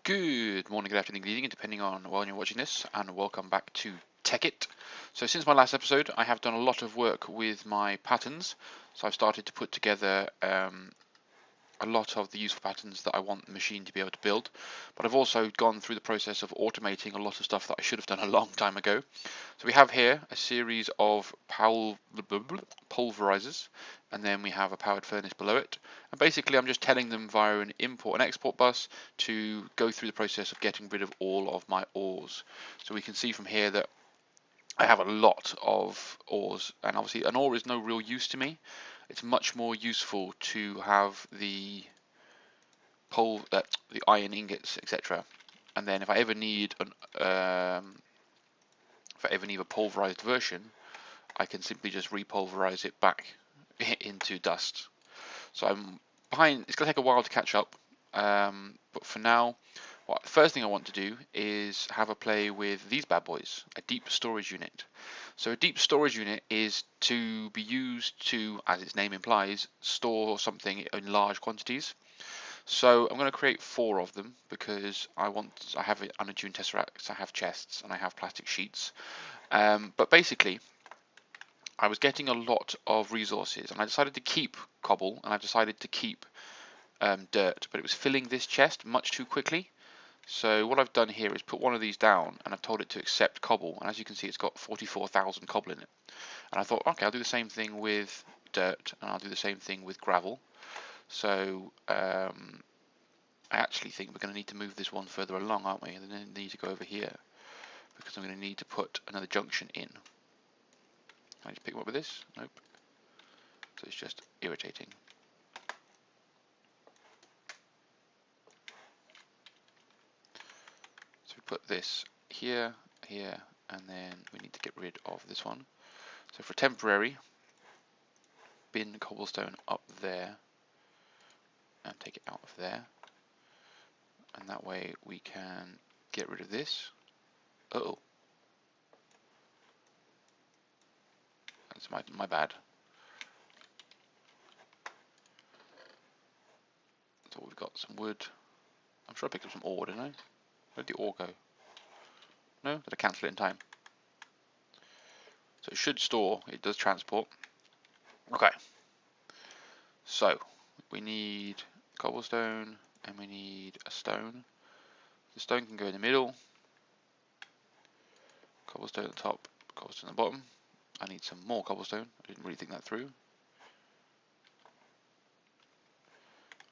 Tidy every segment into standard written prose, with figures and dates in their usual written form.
Good morning, good afternoon, good evening, depending on when you're watching this, and welcome back to Tekkit. So since my last episode, I have done a lot of work with my patterns. So I've started to put together a lot of the useful patterns that I want the machine to be able to build. But I've also gone through the process of automating a lot of stuff that I should have done a long time ago. So we have here a series of pulverizers, and then we have a powered furnace below it. And basically I'm just telling them via an import and export bus to go through the process of getting rid of all of my ores. So we can see from here that I have a lot of ores, and obviously an ore is no real use to me. It's much more useful to have the the iron ingots, etc. And then if I ever need a pulverized version, I can simply just repulverize it back into dust. So I'm behind. It's gonna take a while to catch up, but for now, the first thing I want to do is have a play with these bad boys, a deep storage unit. So a deep storage unit is to be used to, as its name implies, store something in large quantities. So I'm going to create 4 of them because I have unattuned tesseracts, I have chests, and I have plastic sheets. But basically, I was getting a lot of resources, and I decided to keep cobble, and I decided to keep dirt, but it was filling this chest much too quickly. So what I've done here is put one of these down, and I've told it to accept cobble, and as you can see, it's got 44,000 cobble in it. And I thought, okay, I'll do the same thing with dirt, and I'll do the same thing with gravel. So I actually think we're going to need to move this one further along, aren't we? And then need to go over here, because I'm going to need to put another junction in. Can I just pick them up with this? Nope. So it's just irritating. So we put this here, here, and then we need to get rid of this one. So for temporary, bin cobblestone up there, and take it out of there. And that way we can get rid of this. Uh-oh. That's my bad. So we've got some wood. I'm sure I picked up some ore, didn't I? Where did the ore go? No? Did I cancel it in time? So it should store. It does transport. Okay. So we need cobblestone and we need a stone. The stone can go in the middle. Cobblestone at the top, cobblestone at the bottom. I need some more cobblestone. I didn't really think that through.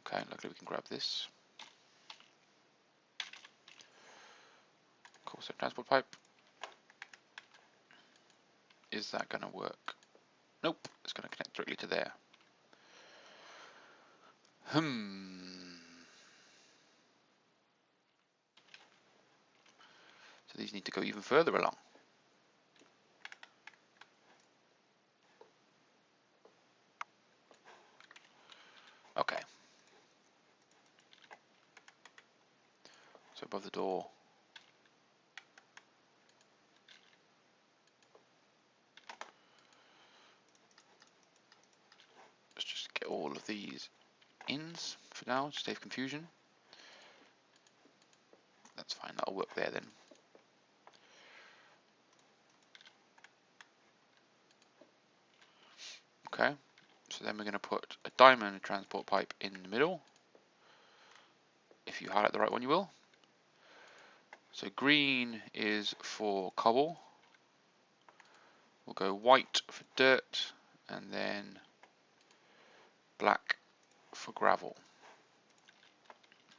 Okay, luckily we can grab this. Cobblestone transport pipe. Is that going to work? Nope, it's going to connect directly to there. So these need to go even further along. Okay. So above the door. Let's just get all of these ins for now, to save confusion. That's fine, that'll work there then. Okay, so then we're going to put a diamond transport pipe in the middle. If you highlight the right one, you will. So green is for cobble. We'll go white for dirt, and then black for gravel.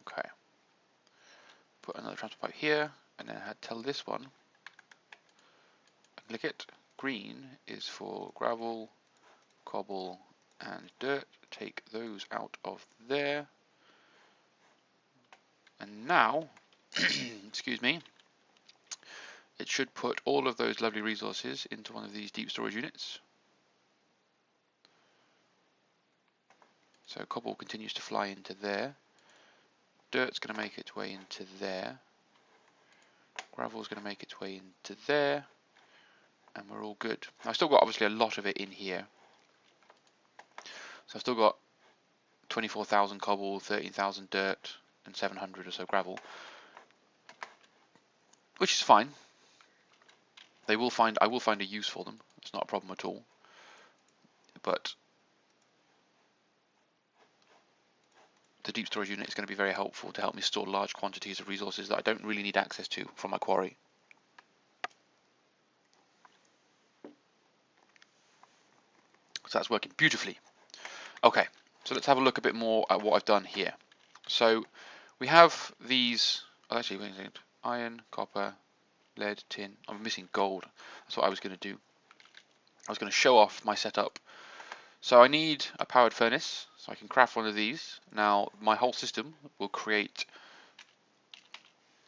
Okay. Put another transport pipe here, and then I had to tell this one, click it. Green is for gravel, cobble, and dirt. Take those out of there. And now, excuse me, it should put all of those lovely resources into one of these deep storage units. So cobble continues to fly into there. Dirt's going to make its way into there. Gravel's going to make its way into there. And we're all good. Now, I've still got obviously a lot of it in here. So I've still got 24,000 cobble, 13,000 dirt, and 700 or so gravel. which is fine. I will find a use for them. It's not a problem at all. But the deep storage unit is going to be very helpful to help me store large quantities of resources that I don't really need access to from my quarry. So that's working beautifully. Okay, so let's have a look a bit more at what I've done here. So we have these, actually, iron, copper, lead, tin. I'm missing gold. That's what I was going to do. I was going to show off my setup. So I need a powered furnace, so I can craft one of these. Now my whole system will create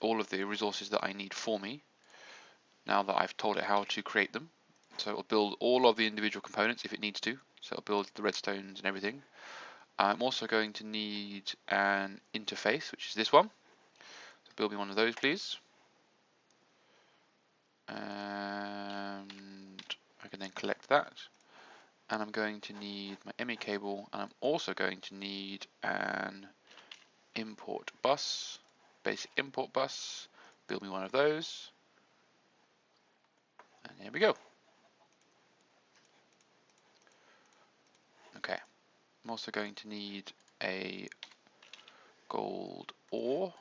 all of the resources that I need for me, now that I've told it how to create them. So it'll build all of the individual components if it needs to. So it'll build the redstones and everything. I'm also going to need an interface, which is this one. So build me one of those, please. And I can then collect that. And I'm going to need my ME cable, and I'm also going to need an import bus, basic import bus. Build me one of those. And here we go. Okay, I'm also going to need a gold ore.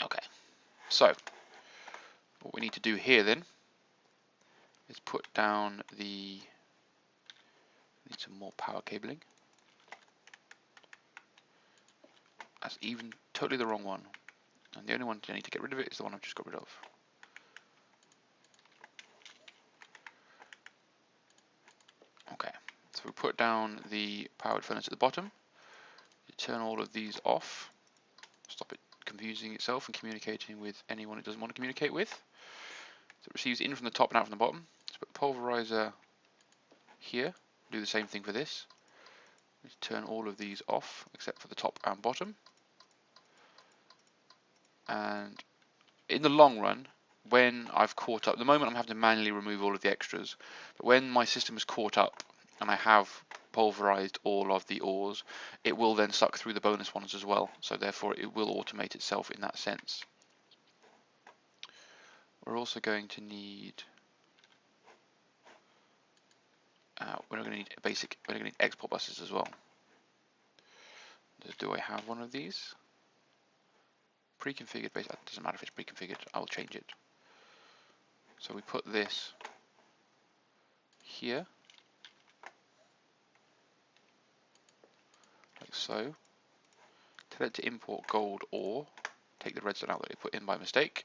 Okay, so what we need to do here then is put down need some more power cabling. That's even totally the wrong one. And the only one I need to get rid of it is the one I've just got rid of. Okay, so we put down the powered furnace at the bottom. You turn all of these off. Stop it confusing itself and communicating with anyone it doesn't want to communicate with. So it receives in from the top and out from the bottom. Let's put pulverizer here. Do the same thing for this. Let's turn all of these off except for the top and bottom. And in the long run, when I've caught up, at the moment I'm having to manually remove all of the extras, but when my system is caught up and I have pulverized all of the ores, it will then suck through the bonus ones as well, so therefore it will automate itself in that sense. We're also going to need we're going to need we're going to need export buses as well. Do I have one of these? Pre-configured base, it doesn't matter if it's pre-configured, I'll change it. So we put this here, like so. Tell it to import gold ore, take the redstone out that it put in by mistake.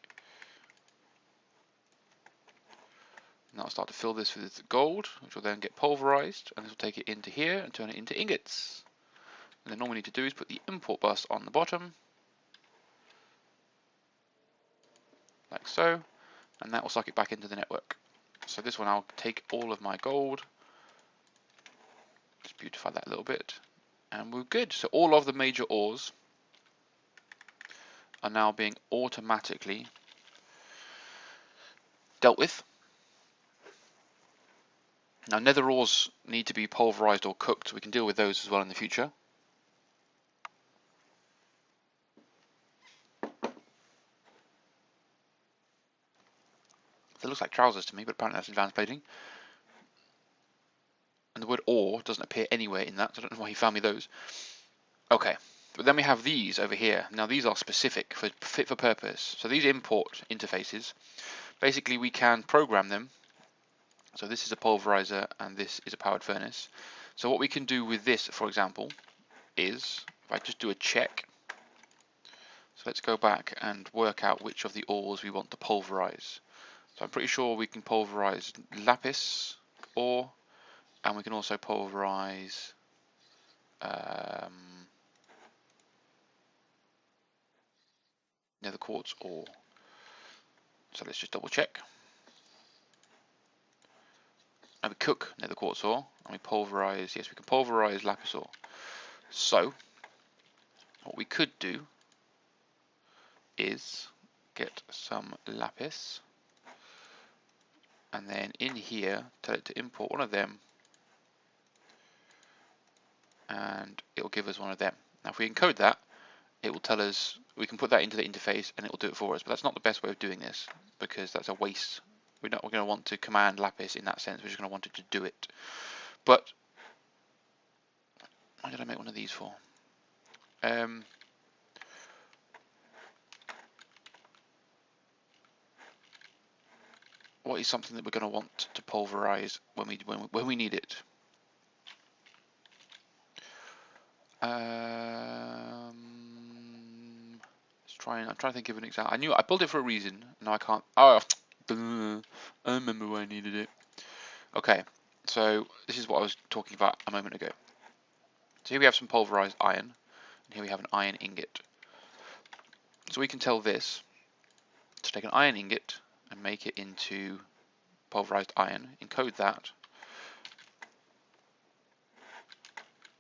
And that'll start to fill this with gold, which will then get pulverized, and this will take it into here and turn it into ingots. And then all we need to do is put the import bus on the bottom, like so, and that will suck it back into the network. So this one I'll take all of my gold, just beautify that a little bit, and we're good. So all of the major ores are now being automatically dealt with. Now nether ores need to be pulverized or cooked, so we can deal with those as well in the future. That looks like trousers to me, but apparently that's advanced plating. And the word ore doesn't appear anywhere in that, so I don't know why he found me those. Okay, but then we have these over here. Now these are specific, fit for purpose. So these import interfaces, basically we can program them. So this is a pulverizer and this is a powered furnace. So what we can do with this, for example, is if I just do a check. So let's go back and work out which of the ores we want to pulverize. So I'm pretty sure we can pulverize lapis ore, and we can also pulverize nether quartz ore. So let's just double check. And we cook nether quartz ore, and we pulverize, yes, we can pulverize lapis ore. So what we could do is get some lapis, and then in here tell it to import one of them, and it will give us one of them. Now if we encode that, it will tell us we can put that into the interface and it will do it for us. But that's not the best way of doing this, because that's a waste. We're going to want to command Lapis in that sense. We're just going to want it to do it. But why did I make one of these for? What is something that we're going to want to pulverize when we need it? I'm trying to think of an example. I built it for a reason. No, I can't. Oh, I remember why I needed it. Okay, so this is what I was talking about a moment ago. So here we have some pulverized iron, and here we have an iron ingot. So we can tell this to take an iron ingot and make it into pulverized iron, encode that,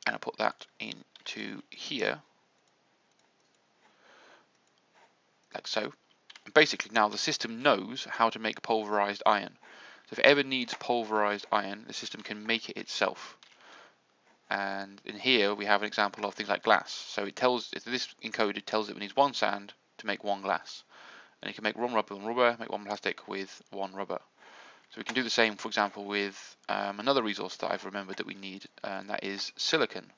and I put that into here, like so. And basically now the system knows how to make pulverized iron. So if it ever needs pulverized iron, the system can make it itself. And in here we have an example of things like glass. So it tells, if this encoded tells it needs one sand to make one glass. And you can make one rubber with one rubber, make one plastic with one rubber. So we can do the same, for example, with another resource that I've remembered that we need, and that is silicon.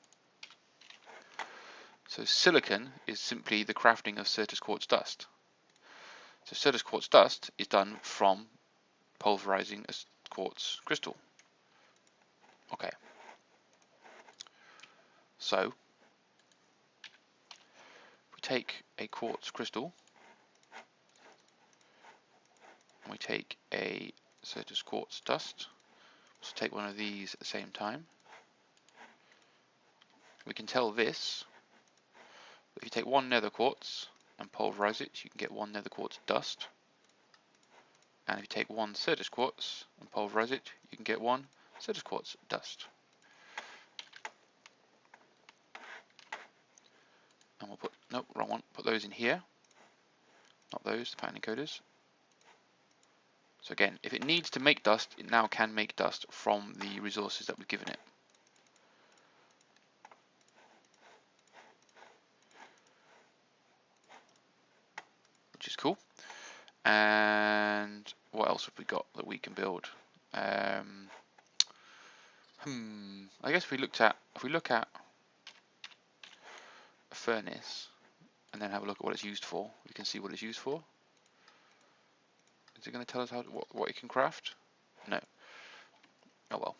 So silicon is simply the crafting of Certus quartz dust. So Certus quartz dust is done from pulverizing a quartz crystal. Okay. So we take a quartz crystal, and we take a Certus quartz dust. So take one of these at the same time. We can tell this, if you take one nether quartz and pulverize it, you can get one nether quartz dust. And if you take one Certus quartz and pulverize it, you can get one Certus quartz dust. And we'll put, nope, wrong one, put those in here, not those, the pattern encoders. So again, if it needs to make dust, it now can make dust from the resources that we've given it. Which is cool. And what else have we got that we can build? I guess if we look at a furnace and then have a look at what it's used for, we can see what it's used for. Is it going to tell us what it can craft? No. Oh well.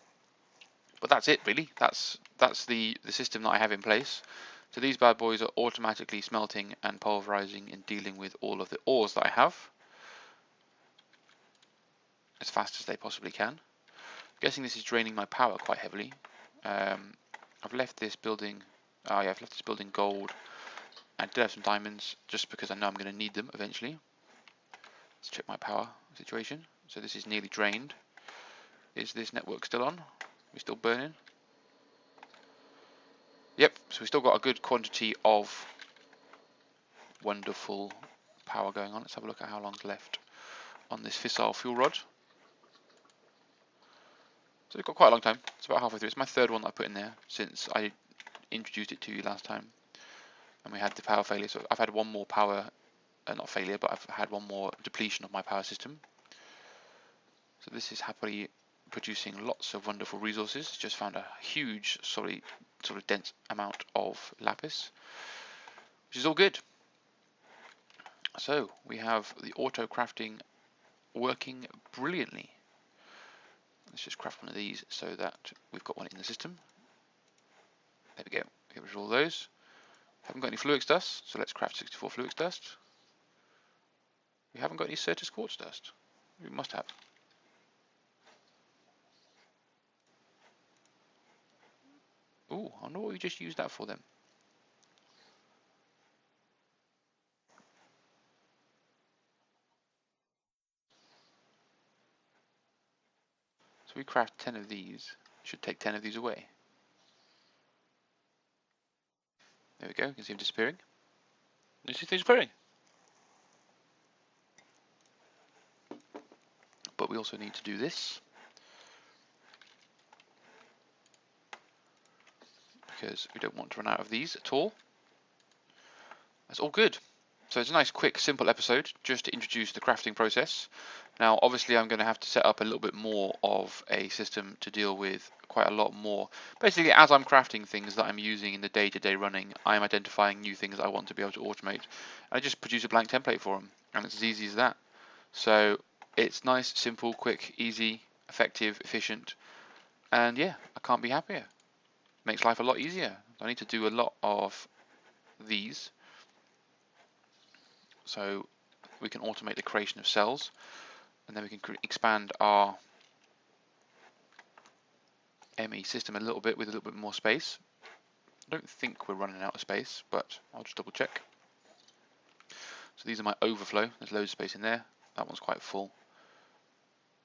But that's it really. That's the system that I have in place. So these bad boys are automatically smelting and pulverizing and dealing with all of the ores that I have as fast as they possibly can. I'm guessing this is draining my power quite heavily. I've left this building. Oh yeah, I've left this building gold. I did have some diamonds just because I know I'm going to need them eventually. Let's check my power situation. So this is nearly drained. Is this network still on? We're still burning? Yep, so we've still got a good quantity of wonderful power going on. Let's have a look at how long's left on this fissile fuel rod. So we've got quite a long time. It's about halfway through. It's my third one that I put in there since I introduced it to you last time. And we had the power failure. So I've had one more power, not failure, but I've had one more depletion of my power system. So this is happily producing lots of wonderful resources. Just found a huge, sort of dense amount of lapis, which is all good. So we have the auto crafting working brilliantly. Let's just craft one of these so that we've got one in the system. There we go. Get rid of all those. Haven't got any fluix dust, so let's craft 64 fluix dust. We haven't got any Certus quartz dust. We must have. Ooh, I wonder what we just used that for then. So we craft 10 of these. Should take 10 of these away. There we go. You can see them disappearing. You see things disappearing. But we also need to do this, because we don't want to run out of these at all. That's all good. So it's a nice, quick, simple episode just to introduce the crafting process. Now, obviously, I'm going to have to set up a little bit more of a system to deal with quite a lot more. Basically, as I'm crafting things that I'm using in the day-to-day running, I'm identifying new things I want to be able to automate. And I just produce a blank template for them, and it's as easy as that. So it's nice, simple, quick, easy, effective, efficient, and yeah, I can't be happier. Makes life a lot easier. I need to do a lot of these, so we can automate the creation of cells, and then we can expand our ME system a little bit with a little bit more space. I don't think we're running out of space, but I'll just double check. So these are my overflow. There's loads of space in there. That one's quite full.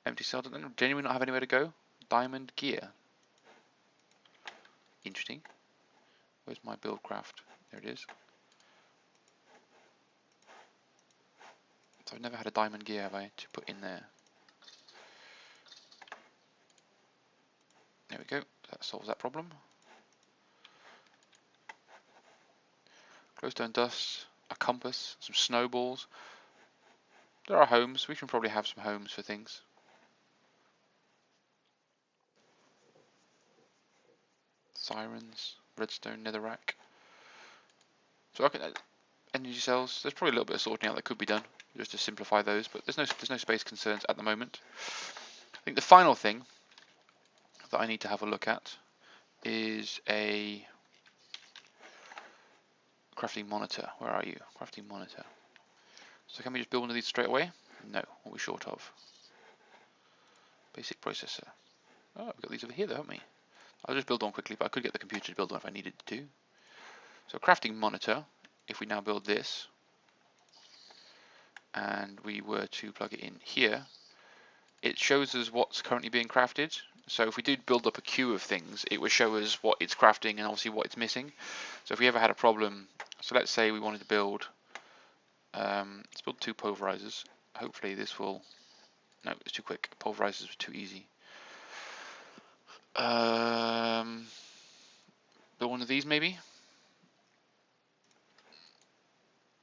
Empty cell. Doesn't genuinely not have anywhere to go. Diamond gear. Interesting. Where's my build craft? There it is. So I've never had a diamond gear, have I, to put in there. There we go. That solves that problem. Glowstone dust, a compass, some snowballs. There are homes. We can probably have some homes for things. Sirens, redstone, netherrack. So I can energy cells. There's probably a little bit of sorting out that could be done just to simplify those, but there's no space concerns at the moment. I think the final thing that I need to have a look at is a crafting monitor. Where are you? Crafting monitor. So can we just build one of these straight away? No. What are we short of? Basic processor. Oh, we've got these over here though, haven't we? I'll just build one quickly, but I could get the computer to build one if I needed to. So crafting monitor, if we now build this, and we were to plug it in here, it shows us what's currently being crafted. So if we did build up a queue of things, it would show us what it's crafting and obviously what it's missing. So if we ever had a problem, so let's say we wanted to build, let's build 2 pulverizers. Hopefully this will, no, it's too quick. Pulverizers were too easy. Build one of these maybe.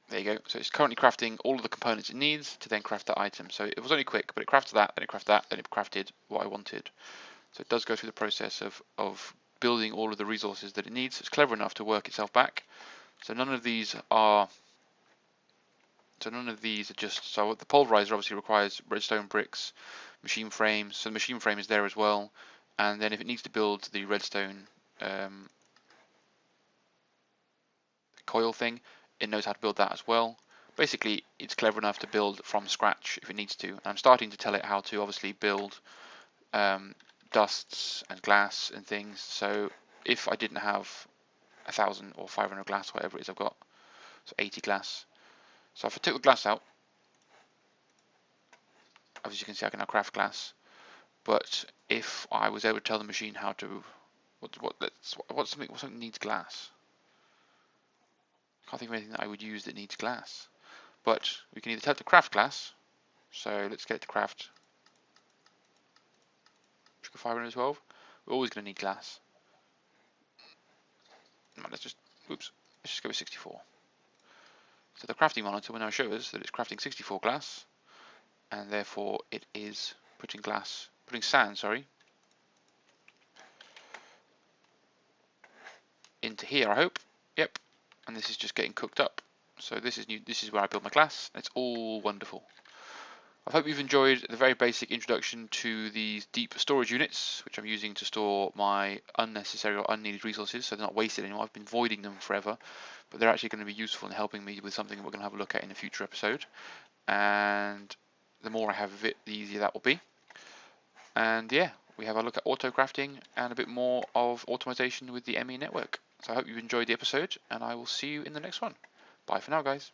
There you go. So it's currently crafting all of the components it needs to then craft that item. So it was only quick, but it crafted that, then it crafted that, then it crafted what I wanted. So it does go through the process of building all of the resources that it needs. It's clever enough to work itself back. So none of these are just, so the pulverizer obviously requires redstone bricks, machine frames. So the machine frame is there as well. And then if it needs to build the redstone coil thing, it knows how to build that as well. Basically, it's clever enough to build from scratch if it needs to. And I'm starting to tell it how to obviously build dusts and glass and things. So if I didn't have 1,000 or 500 glass, whatever it is I've got, so 80 glass. So if I took the glass out, as you can see, I can now craft glass. But if I was able to tell the machine how to, what something needs glass? I can't think of anything that I would use that needs glass. But we can either tell it to craft glass. So let's get it to craft 512. We're always going to need glass. Let's just go with 64. So the crafting monitor will now show us that it's crafting 64 glass, and therefore it is putting sand, into here, I hope. Yep. And this is just getting cooked up. So this is new. This is where I build my glass. It's all wonderful. I hope you've enjoyed the very basic introduction to these deep storage units, which I'm using to store my unnecessary or unneeded resources, so they're not wasted anymore. I've been voiding them forever, but they're actually going to be useful in helping me with something that we're going to have a look at in a future episode. And the more I have of it, the easier that will be. And yeah, we have a look at auto crafting and a bit more of automation with the ME network. So I hope you've enjoyed the episode, and I will see you in the next one. Bye for now, guys.